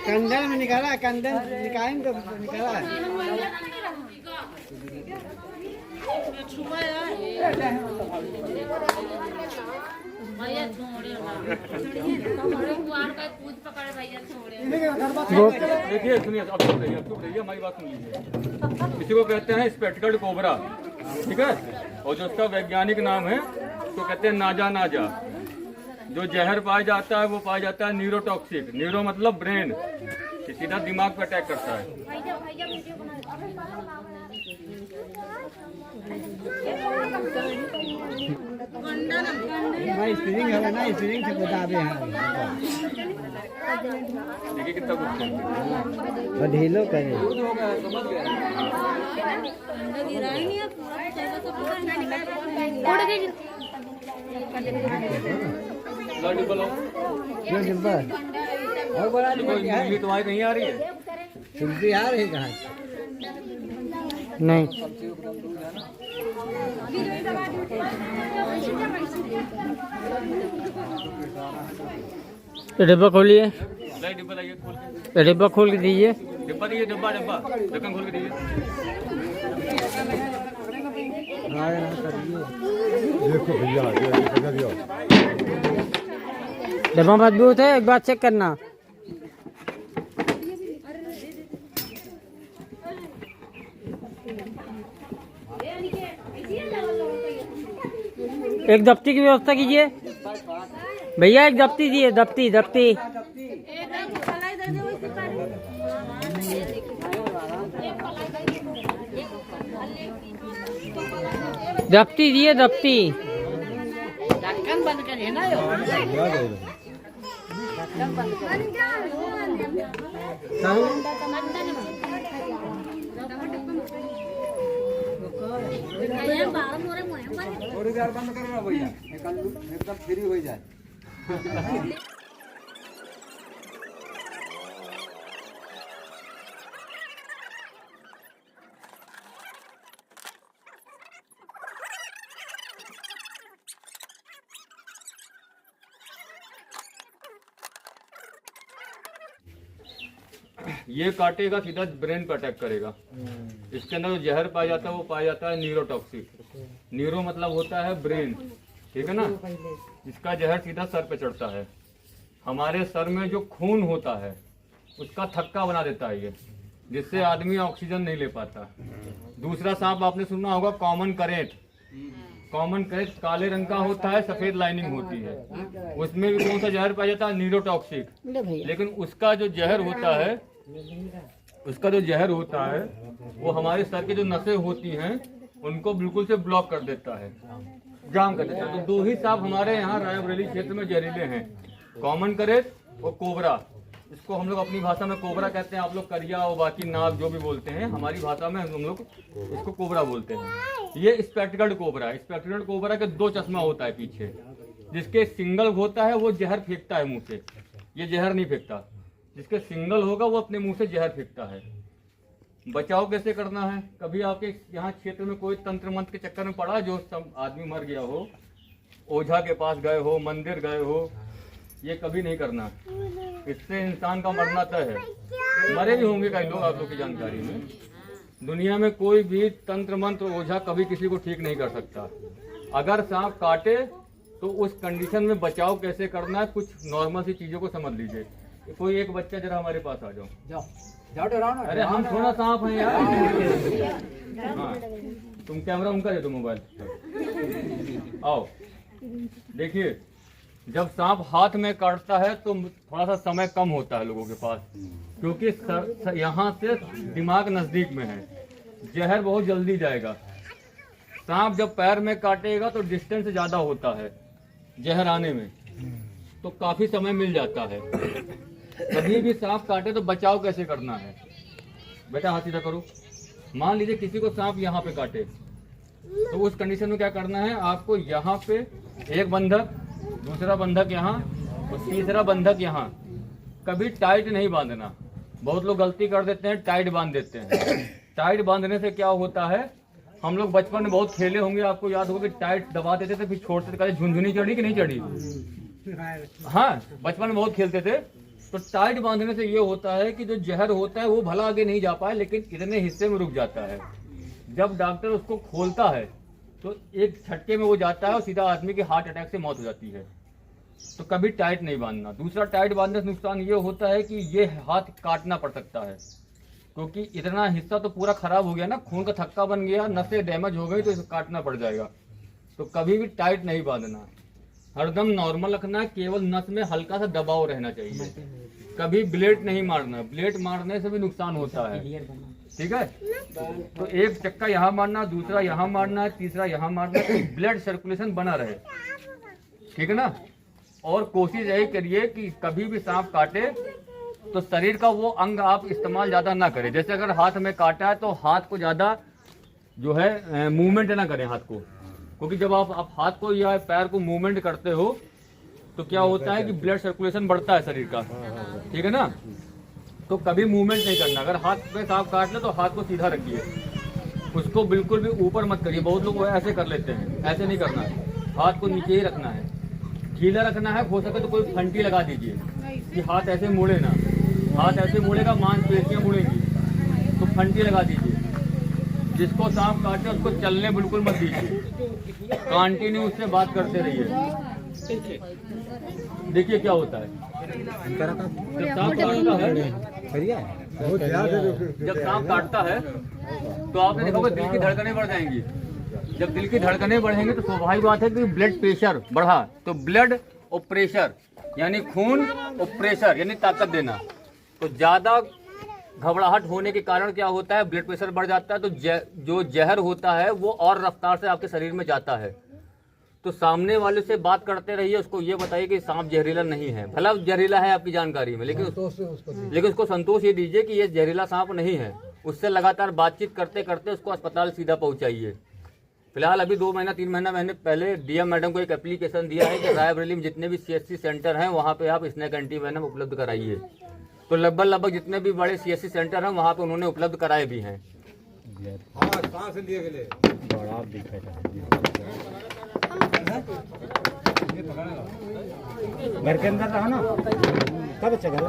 कंडल में निकाला, कंडल निकालेंगे तो निकाला। देखिए सुनिए, अब चुप रहिए, हमारी बात सुन लीजिए। इसी को कहते हैं स्पेक्टिकल्ड कोबरा, ठीक है। और जो उसका वैज्ञानिक नाम है तो कहते हैं नाजा नाजा। जो जहर पाया जाता है वो पाया जाता है न्यूरोटॉक्सिक। न्यूरो मतलब ब्रेन, सीधा दिमाग पर अटैक करता है। भाई स्टीरिंग है ना, स्टीरिंग से बता दे। हाँ देखिए कितना कुछ ढीलो करे। डिब्बा और बड़ा तुम्हारी नहीं आ रही है? तुलसी आ रही कहाँ? नहीं डिब्बा खोलिए, डिब्बा लाइए, खोल डिब्बा खोल के दीजिए। डिब्बा दीजिए, डिब्बा ढक्कन खोल के दीजिए। देखो भैया डब्बा मजबूत है, एक बार चेक करना। एक दफ्ती की व्यवस्था कीजिए भैया, एक दफ्ती दिए, दफ्ती दफ्ती दफ्ती दिए, दफ्ती। ढक्कन बंद करिए ना। थोड़ी देर बंद करो भैया, एकदम फ्री हो जाए। ये काटेगा, सीधा ब्रेन पर अटैक करेगा। इसके अंदर जो जहर पाया जाता है वो पाया जाता है न्यूरोटॉक्सिक। न्यूरो मतलब होता है ब्रेन, ठीक है ना। इसका जहर सीधा सर पे चढ़ता है। हमारे सर में जो खून होता है उसका थक्का बना देता है ये, जिससे आदमी ऑक्सीजन नहीं ले पाता। दूसरा सांप आपने सुना होगा, कॉमन करेंट। कॉमन करेंट काले रंग का होता है, सफेद लाइनिंग होती है। उसमें भी कौन सा जहर पाया जाता है? न्यूरोटॉक्सिक। लेकिन उसका जो जहर होता है वो हमारे सर की जो नसें होती हैं उनको बिल्कुल से ब्लॉक कर देता है, जाम कर देता है। तो दो ही सांप हमारे यहाँ रायबरेली क्षेत्र में जहरीले हैं, कॉमन करेंट और कोबरा। इसको हम लोग अपनी भाषा में कोबरा कहते हैं, आप लोग करिया और बाकी नाग जो भी बोलते हैं, हमारी भाषा में हम लोग इसको कोबरा बोलते हैं। ये स्पेक्टिकल्ड कोबरा है। स्पेक्टिकल्ड कोबरा के दो चश्मा होता है पीछे, जिसके सिंगल होता है वो जहर फेंकता है मुंह से, ये जहर नहीं फेंकता। जिसके सिंगल होगा वो अपने मुंह से जहर फेंकता है। बचाव कैसे करना है? कभी आपके यहाँ क्षेत्र में कोई तंत्र मंत्र के चक्कर में पड़ा जो सब आदमी मर गया हो, ओझा के पास गए हो, मंदिर गए हो, ये कभी नहीं करना। इससे इंसान का मरना तय है। मरे भी होंगे कई लोग आप लोग की जानकारी में। दुनिया में कोई भी तंत्र मंत्र ओझा कभी किसी को ठीक नहीं कर सकता। अगर सांप काटे तो उस कंडीशन में बचाव कैसे करना है, कुछ नॉर्मल सी चीजों को समझ लीजिए। कोई एक बच्चा जरा हमारे पास आ जाओ। अरे हम थोड़ा सांप हैं यार। हाँ, तुम कैमरा उनका दे दो, मोबाइल आओ। देखिए, जब सांप हाथ में काटता है तो थोड़ा सा समय कम होता है लोगों के पास, क्योंकि यहाँ से दिमाग नजदीक में है, जहर बहुत जल्दी जाएगा। सांप जब पैर में काटेगा तो डिस्टेंस ज्यादा होता है जहर आने में, तो काफी समय मिल जाता है। कभी भी सांप काटे तो बचाव कैसे करना है? बेटा हाथ सीधा करो। मान लीजिए किसी को सांप यहाँ पे काटे, तो उस कंडीशन में क्या करना है? आपको यहाँ पे एक बंधक, दूसरा बंधक यहाँ और तीसरा बंधक यहाँ। कभी टाइट नहीं बांधना। बहुत लोग गलती कर देते हैं, टाइट बांध देते हैं। टाइट बांधने से क्या होता है? हम लोग बचपन में बहुत खेले होंगे, आपको याद होगा कि टाइट दबा देते थे फिर छोड़ते थे, कहते झुनझुनी चढ़ी कि नहीं चढ़ी। हाँ, बचपन में बहुत खेलते थे। तो टाइट बांधने से ये होता है कि जो जहर होता है वो भला आगे नहीं जा पाए, लेकिन इतने हिस्से में रुक जाता है। जब डॉक्टर उसको खोलता है तो एक झटके में वो जाता है और सीधा आदमी की हार्ट अटैक से मौत हो जाती है। तो कभी टाइट नहीं बांधना। दूसरा, टाइट बांधने से नुकसान ये होता है कि ये हाथ काटना पड़ सकता है, क्योंकि इतना हिस्सा तो पूरा खराब हो गया ना, खून का थक्का बन गया, नसें डैमेज हो गई, तो इसे काटना पड़ जाएगा। तो कभी भी टाइट नहीं बांधना, हरदम नॉर्मल रखना है, केवल नस में हल्का सा दबाव रहना चाहिए। कभी ब्लेड नहीं मारना, ब्लेड मारने से भी नुकसान होता है, ठीक है। तो एक चक्का यहाँ मारना, दूसरा यहाँ मारना है, तीसरा यहाँ मारना है, ब्लड सर्कुलेशन बना रहे, ठीक है ना। और कोशिश यही करिए कि कभी भी सांप काटे तो शरीर का वो अंग आप इस्तेमाल ज़्यादा ना करें। जैसे अगर हाथ में काटा है तो हाथ को ज़्यादा जो है मूवमेंट ना करें हाथ को, क्योंकि जब आप हाथ को या पैर को मूवमेंट करते हो तो क्या होता है कि ब्लड सर्कुलेशन बढ़ता है शरीर का, ठीक है ना। तो कभी मूवमेंट नहीं करना। अगर हाथ पे सांप काट ले तो हाथ को सीधा रखिए, उसको बिल्कुल भी ऊपर मत करिए। बहुत लोग ऐसे कर लेते हैं, ऐसे नहीं करना है, हाथ को नीचे ही रखना है, ढीला रखना है। हो सके तो कोई फंटी लगा दीजिए कि हाथ ऐसे मुड़े ना, हाथ ऐसे मुड़ेगा मांसपेशियां मुड़ेंगी, तो फंटी लगा दीजिए। जिसको सांप काटे उसको चलने बिल्कुल मत दीजिए, कंटिन्यू उससे बात करते रहिए। देखिए क्या होता है जब सांप काटता है, जब सांप काटता है तो आपने देखा होगा दिल की धड़कनें बढ़ जाएंगी। जब दिल की धड़कनें बढ़ेंगी तो स्वाभाविक बात है कि ब्लड प्रेशर बढ़ा, तो ब्लड और प्रेशर यानी खून और प्रेशर यानी ताकत देना। तो ज्यादा घबराहट होने के कारण क्या होता है, ब्लड प्रेशर बढ़ जाता है, तो जो जहर होता है वो और रफ्तार से आपके शरीर में जाता है। तो सामने वाले से बात करते रहिए, उसको ये बताइए कि सांप जहरीला नहीं है। भला जहरीला है आपकी जानकारी में, लेकिन उसको संतोष ये दीजिए कि ये जहरीला सांप नहीं है। उससे लगातार बातचीत करते करते उसको अस्पताल सीधा पहुंचाइए। फिलहाल अभी 2 महीना 3 महीना मैंने पहले डीएम मैडम को एक एप्लीकेशन दिया है कि रायबरेली में जितने भी सीएससी सेंटर हैं वहाँ पे आप स्नेक एंटीवेनम उपलब्ध कराइए। तो लगभग जितने भी बड़े सीएससी सेंटर हैं वहाँ पे उन्होंने उपलब्ध कराए भी हैं। घर के अंदर रहो ना, तब अच्छा करो।